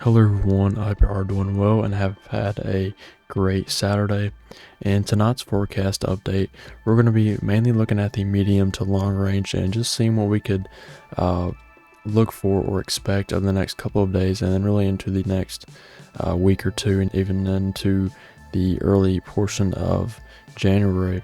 Hello everyone, I hope you are doing well and have had a great Saturday. In tonight's forecast update, we're going to be mainly looking at the medium to long range and just seeing what we could look for or expect over the next couple of days, and then really into the next week or two, and even into the early portion of January.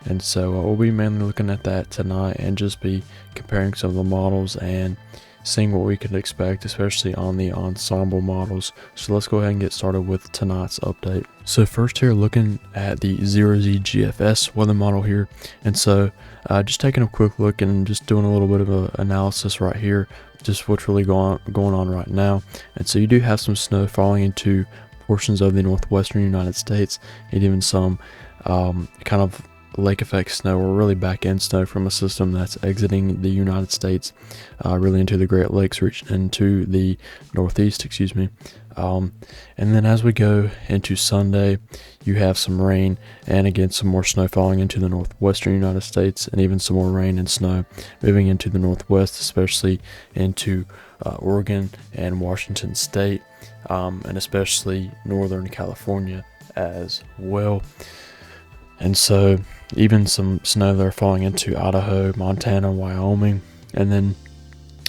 And so we'll be mainly looking at that tonight and just be comparing some of the models and seeing what we could expect, especially on the ensemble models. So let's go ahead and get started with tonight's update. So first here, looking at the 0Z GFS weather model here. And so just taking a quick look and just doing a little bit of an analysis right here, just what's really going on right now. And so you do have some snow falling into portions of the northwestern United States, and even some kind of lake effect snow, or really back end snow from a system that's exiting the United States, really into the Great Lakes region, into the northeast, and then as we go into Sunday, you have some rain and again some more snow falling into the northwestern United States, and even some more rain and snow moving into the northwest, especially into Oregon and Washington State, and especially northern California as well. And so even some snow there falling into Idaho, Montana, Wyoming. And then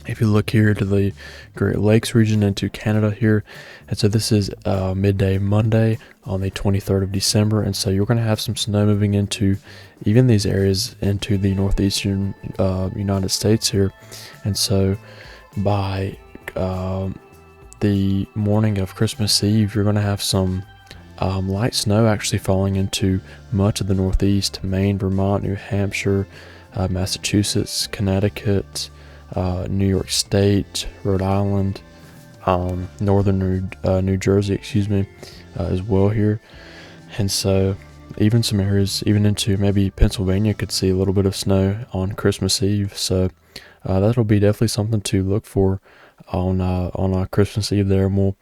if you look here to the Great Lakes region, into Canada here, and so this is midday Monday on the 23rd of December, and so you're going to have some snow moving into even these areas into the northeastern United States here. And so by the morning of Christmas Eve, you're going to have some light snow actually falling into much of the northeast: Maine, Vermont, New Hampshire, Massachusetts, Connecticut, New York State, Rhode Island, northern New Jersey, as well here. And so even some areas, even into maybe Pennsylvania, could see a little bit of snow on Christmas Eve. So that'll be definitely something to look for on Christmas Eve there. And we'll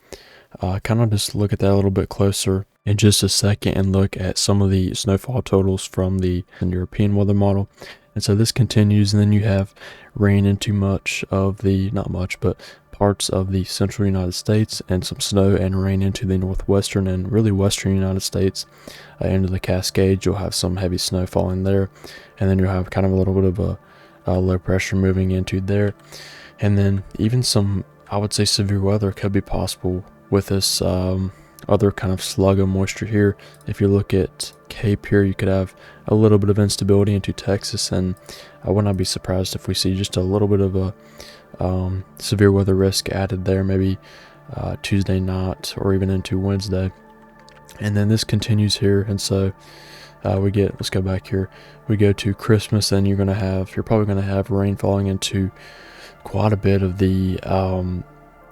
kind of just look at that a little bit closer in just a second and look at some of the snowfall totals from the European weather model. And so this continues, and then you have rain into much of the, not much, but parts of the central United States, and some snow and rain into the northwestern and really western United States. Into the Cascades, you'll have some heavy snow falling there, and then you'll have kind of a little bit of a low pressure moving into there. And then even some, I would say, severe weather could be possible with this other kind of slug of moisture here. If you look at Cape here, you could have a little bit of instability into Texas, and I would not be surprised if we see just a little bit of a severe weather risk added there, maybe Tuesday night or even into Wednesday. And then this continues here, and so let's go back here, we go to Christmas, and you're probably going to have rain falling into quite a bit of the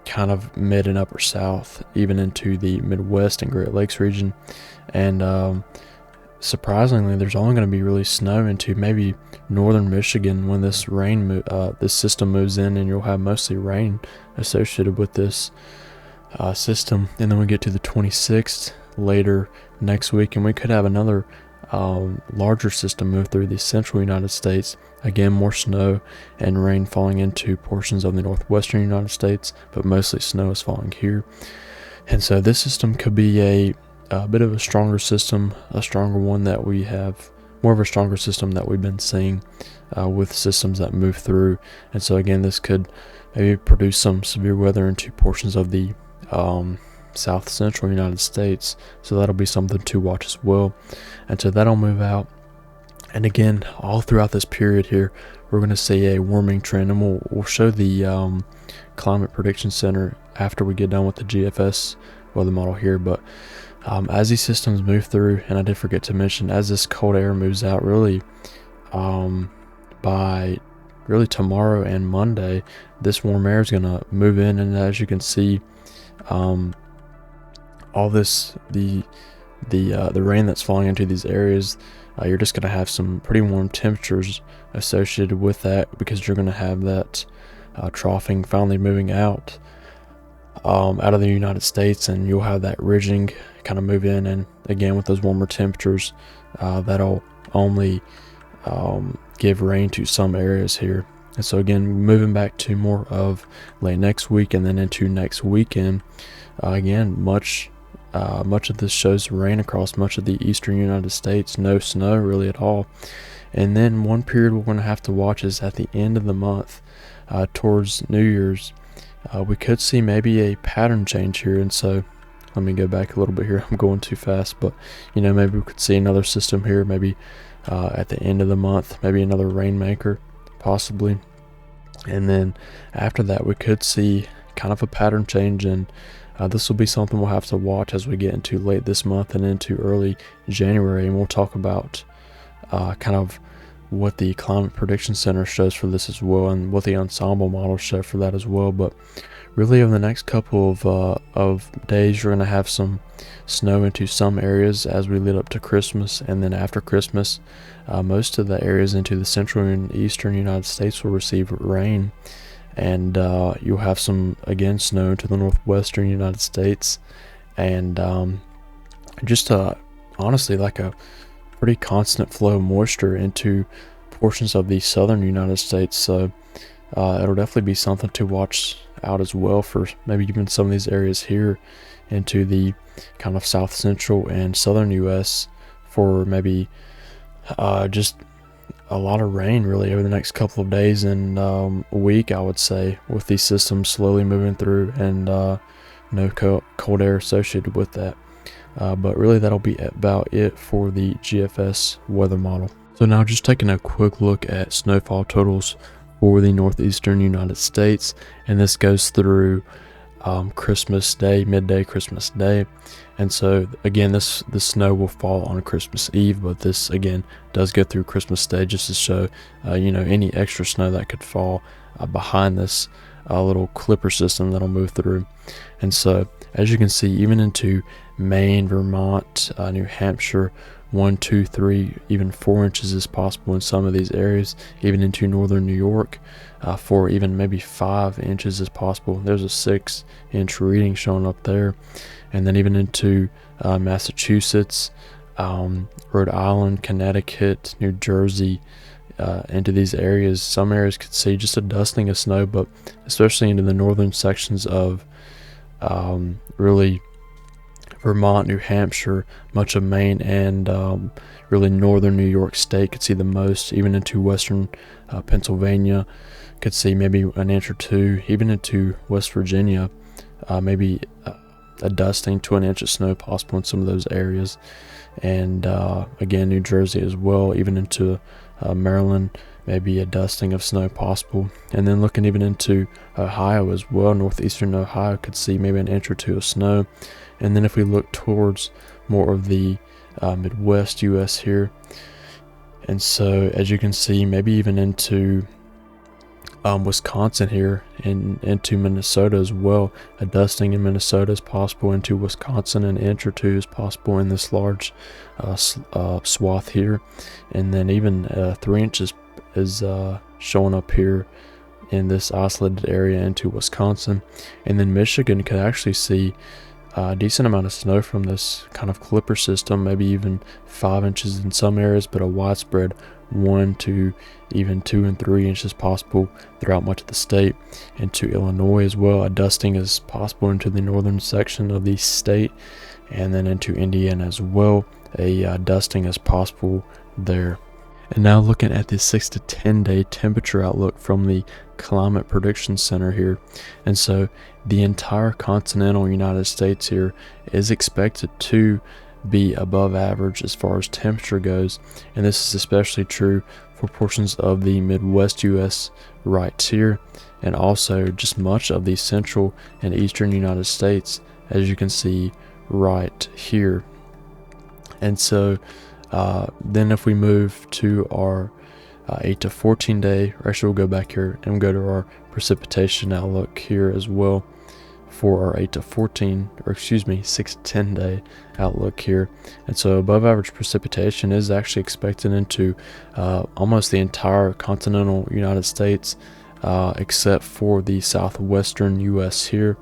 kind of mid and upper south, even into the Midwest and Great Lakes region. And surprisingly, there's only going to be really snow into maybe northern Michigan when this this system moves in, and you'll have mostly rain associated with this system. And then we get to the 26th later next week, and we could have another larger system move through the central United States. Again, more snow and rain falling into portions of the northwestern United States, but mostly snow is falling here. And so this system could be a bit of a stronger system, a stronger one that we have, more of a stronger system that we've been seeing with systems that move through. And so again, this could maybe produce some severe weather into portions of the south central United States. So that'll be something to watch as well. And so that'll move out. And again, all throughout this period here, we're going to see a warming trend, and we'll show the Climate Prediction Center after we get done with the GFS weather model here. But as these systems move through, and I did forget to mention, as this cold air moves out, really by really tomorrow and Monday, this warm air is going to move in, and as you can see, all this the rain that's falling into these areas, you're just going to have some pretty warm temperatures associated with that, because you're going to have that troughing finally moving out of the United States, and you'll have that ridging kind of move in. And again, with those warmer temperatures, that'll only give rain to some areas here And so again, moving back to more of late next week and then into next weekend, again, much of this shows rain across much of the eastern United States. No snow really at all. And then one period we're going to have to watch is at the end of the month, towards New Year's. We could see maybe a pattern change here. And so let me go back a little bit here. I'm going too fast, but maybe we could see another system here, maybe at the end of the month, maybe another rainmaker possibly. And then after that, we could see kind of a pattern change, and this will be something we'll have to watch as we get into late this month and into early January. And we'll talk about kind of what the Climate Prediction Center shows for this as well, and what the ensemble models show for that as well. But really, over the next couple of days, you're going to have some snow into some areas as we lead up to Christmas, and then after Christmas, most of the areas into the central and eastern United States will receive rain, and you'll have some, again, snow into the northwestern United States, and just honestly, like a pretty constant flow of moisture into portions of the southern United States. So it'll definitely be something to watch out as well for maybe even some of these areas here into the kind of south central and southern US for maybe just a lot of rain really over the next couple of days and a week, I would say, with these systems slowly moving through, and no cold air associated with that. But really, that'll be about it for the GFS weather model. So now just taking a quick look at snowfall totals for the northeastern United States, and this goes through Christmas Day, midday Christmas Day. And so again, the snow will fall on Christmas Eve, but this again does go through Christmas Day just to show any extra snow that could fall behind this little clipper system that'll move through. And so as you can see, even into Maine, Vermont, New Hampshire, 1, 2, 3, even 4 inches is possible in some of these areas, even into northern New York, for even maybe 5 inches is possible. There's a 6-inch reading showing up there. And then even into Massachusetts, Rhode Island, Connecticut, New Jersey, into these areas. Some areas could see just a dusting of snow, but especially into the northern sections of really Vermont, New Hampshire, much of Maine, and really northern New York State could see the most. Even into western Pennsylvania could see maybe an inch or two. Even into West Virginia, maybe a dusting to an inch of snow possible in some of those areas. And again, New Jersey as well, even into Maryland, maybe a dusting of snow possible. And then looking even into Ohio as well, northeastern Ohio could see maybe an inch or two of snow. And then if we look towards more of the Midwest US here, and so as you can see, maybe even into Wisconsin here, and into Minnesota as well, a dusting in Minnesota is possible. Into Wisconsin, an inch or two is possible in this large swath here. And then even 3 inches is showing up here in this isolated area into Wisconsin. And then Michigan could actually see a decent amount of snow from this kind of clipper system, maybe even 5 inches in some areas, but a widespread 1 to even 2 and 3 inches possible throughout much of the state. Into Illinois as well, a dusting is possible into the northern section of the state. And then into Indiana as well, a dusting is possible there. And now looking at the 6 to 10 day temperature outlook from the Climate Prediction Center here. And so the entire continental United States here is expected to be above average as far as temperature goes. And this is especially true for portions of the Midwest US right here, and also just much of the central and eastern United States, as you can see right here. And so then if we move to our 8 to 14 day, or actually we'll go back here and go to our precipitation outlook here as well for our 8 to 14, or excuse me, 6 to 10 day outlook here. And so above average precipitation is actually expected into almost the entire continental United States, except for the southwestern US here,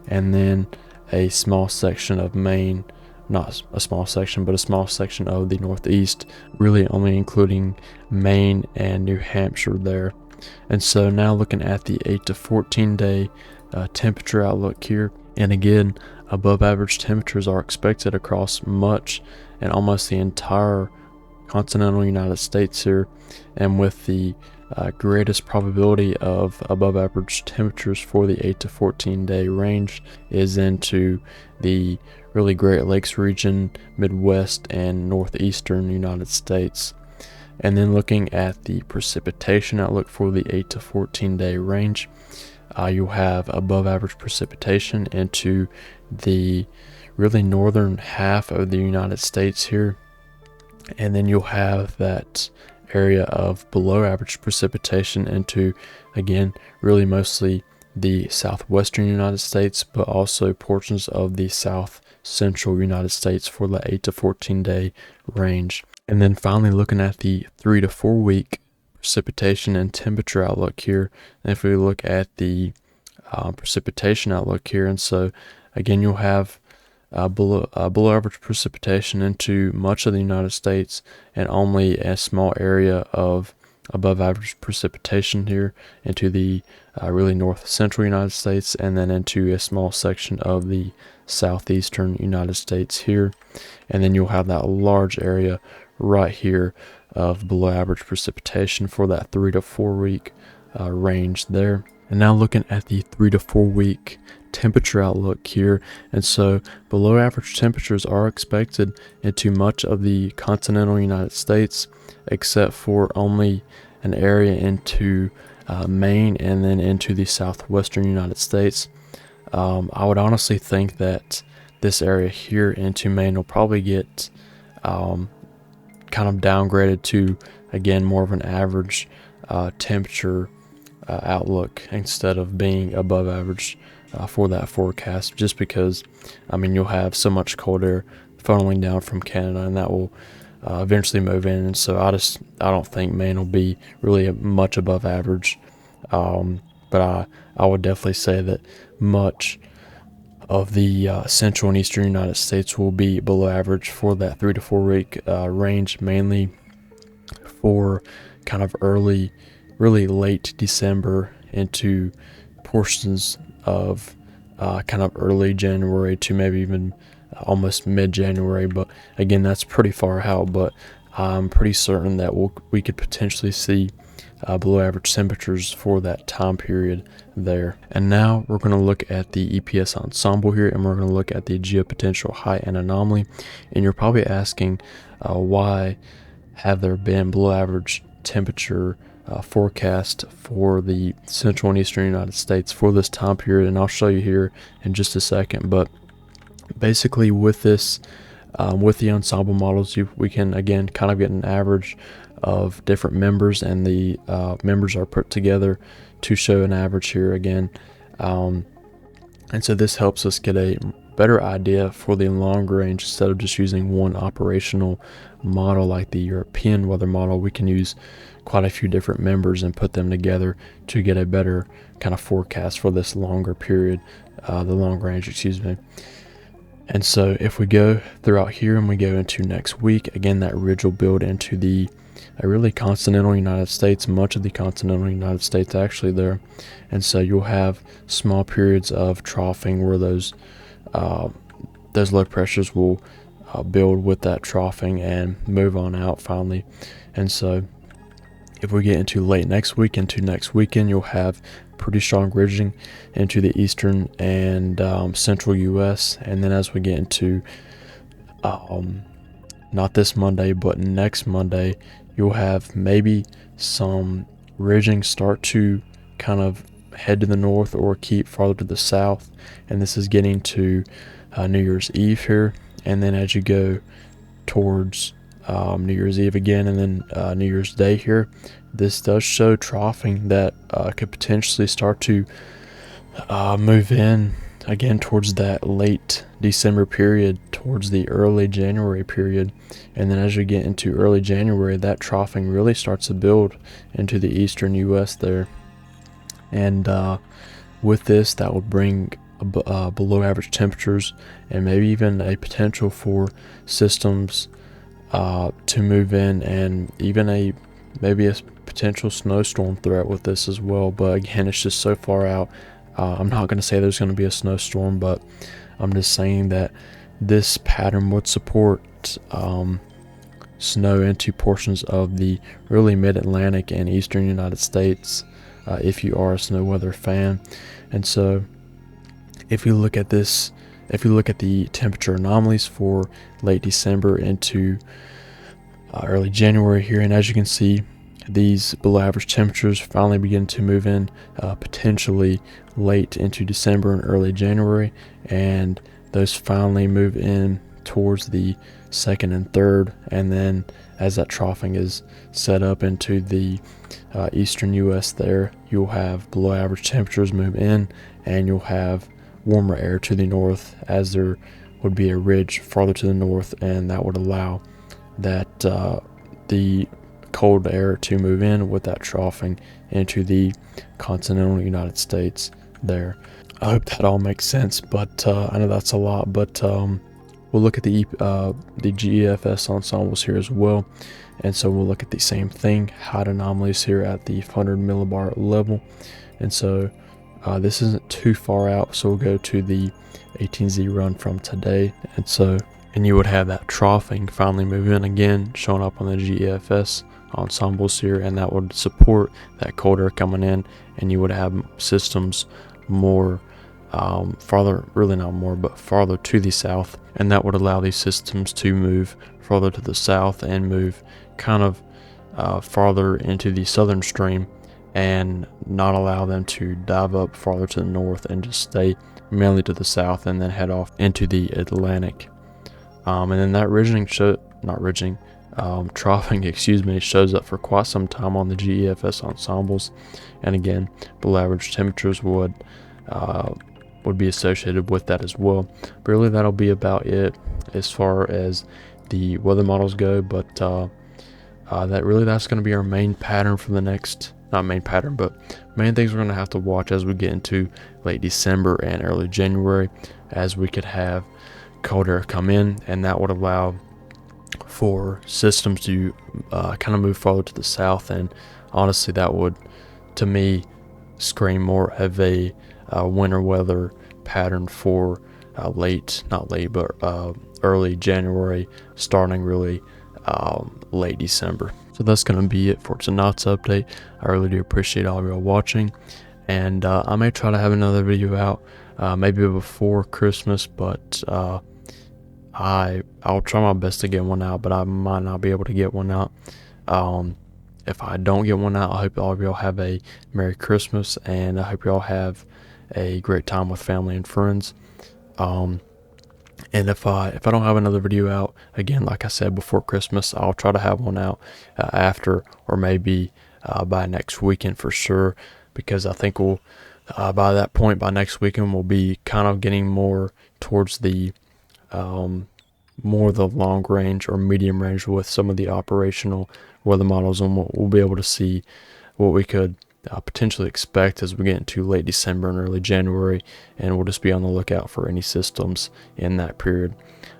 and then a small section of Maine. Not a small section, but a small section of the Northeast, really only including Maine and New Hampshire there. And so now looking at the 8 to 14 day temperature outlook here, and again, above average temperatures are expected across much and almost the entire continental United States here, and with the greatest probability of above average temperatures for the 8 to 14 day range is into the really Great Lakes region, Midwest, and northeastern United States. And then looking at the precipitation outlook for the 8 to 14 day range, you'll have above average precipitation into the really northern half of the United States here. And then you'll have that area of below average precipitation into, again, really mostly the southwestern United States, but also portions of the south central United States for the 8 to 14 day range. And then finally looking at the 3 to 4 week precipitation and temperature outlook here, and if we look at the precipitation outlook here, and so again you'll have below average precipitation into much of the United States and only a small area of above average precipitation here into the really north central United States, and then into a small section of the southeastern United States here. And then you'll have that large area right here of below average precipitation for that 3 to 4 week range there. And now looking at the 3 to 4 week temperature outlook here, and so below average temperatures are expected into much of the continental United States, except for only an area into Maine and then into the southwestern United States. I would honestly think that this area here into Maine will probably get kind of downgraded to, again, more of an average temperature outlook instead of being above average for that forecast, just because you'll have so much cold air funneling down from Canada, and that will eventually move in. And so I don't think Maine will be really much above average, but I would definitely say that much of the central and eastern United States will be below average for that 3 to 4 week range, mainly for kind of really late December into portions of kind of early January to maybe even almost mid-January. But again, that's pretty far out, but I'm pretty certain that we could potentially see below average temperatures for that time period there. And now we're going to look at the EPS ensemble here, and we're going to look at the geopotential height and anomaly. And you're probably asking why have there been below average temperature forecast for the central and eastern United States for this time period, and I'll show you here in just a second. But basically with this with the ensemble models, we can again kind of get an average of different members, and the members are put together to show an average here again, and so this helps us get a better idea for the long range. Instead of just using one operational model like the European weather model, we can use quite a few different members and put them together to get a better kind of forecast for this longer period, the long range, excuse me. And so if we go throughout here and we go into next week, again, that ridge will build into the really continental United States, much of the continental United States actually there. And so you'll have small periods of troughing where those low pressures will build with that troughing and move on out finally. And so if we get into late next week, into next weekend, you'll have pretty strong ridging into the eastern and central U.S. And then as we get into not this Monday, but next Monday, you'll have maybe some ridging start to kind of head to the north or keep farther to the south. And this is getting to New Year's Eve here. And then as you go towards New Year's Eve again, and then New Year's Day here, this does show troughing that could potentially start to move in again towards that late December period, towards the early January period. And then as we get into early January, that troughing really starts to build into the eastern U.S. there. And with this, that would bring below average temperatures and maybe even a potential for systems to move in, and even a maybe a potential snowstorm threat with this as well. But again, it's just so far out. I'm not going to say there's going to be a snowstorm, but I'm just saying that this pattern would support snow into portions of the really mid-Atlantic and eastern United States, if you are a snow weather fan. And so if you look at this, if you look at the temperature anomalies for late December into early January here, and as you can see, these below average temperatures finally begin to move in potentially late into December and early January, and those finally move in towards the 2nd and 3rd, and then as that troughing is set up into the eastern US there, you'll have below average temperatures move in, and you'll have warmer air to the north, as there would be a ridge farther to the north, and that would allow that the cold air to move in with that troughing into the continental United States there. I hope that all makes sense, but I know that's a lot, but we'll look at the GEFS ensembles here as well, and so we'll look at the same thing, height anomalies here at the 100 millibar level. And so this isn't too far out, so we'll go to the 18Z run from today, and you would have that troughing finally move in again, showing up on the GEFS ensembles here, and that would support that cold air coming in, and you would have systems more farther, really not more, but farther to the south, and that would allow these systems to move farther to the south and move kind of farther into the southern stream, and not allow them to dive up farther to the north and just stay mainly to the south and then head off into the Atlantic. And then that troughing, shows up for quite some time on the GEFS ensembles, and again, below average temperatures would be associated with that as well. But really, that'll be about it as far as the weather models go. But that's going to be our main pattern for the next, not main pattern, but main things we're going to have to watch as we get into late December and early January, as we could have cold air come in, and that would allow for systems to kind of move farther to the south. And honestly, that would, to me, scream more of a winter weather pattern for early January, starting really late December. So that's going to be it for tonight's update. I really do appreciate all of y'all watching, and I may try to have another video out maybe before Christmas, but I'll try my best to get one out, but I might not be able to get one out. If I don't get one out, I hope all of y'all have a Merry Christmas, and I hope y'all have a great time with family and friends. And if I don't have another video out, again, like I said, before Christmas, I'll try to have one out after, or maybe by next weekend for sure, because I think we'll by that point, by next weekend, we'll be kind of getting more towards the more the long range or medium range with some of the operational weather models, and we'll be able to see what we could potentially expect as we get into late December and early January, and we'll just be on the lookout for any systems in that period.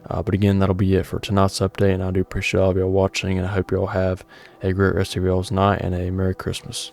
But again, that'll be it for tonight's update, and I do appreciate all of y'all watching, and I hope y'all have a great rest of y'all's night and a Merry Christmas.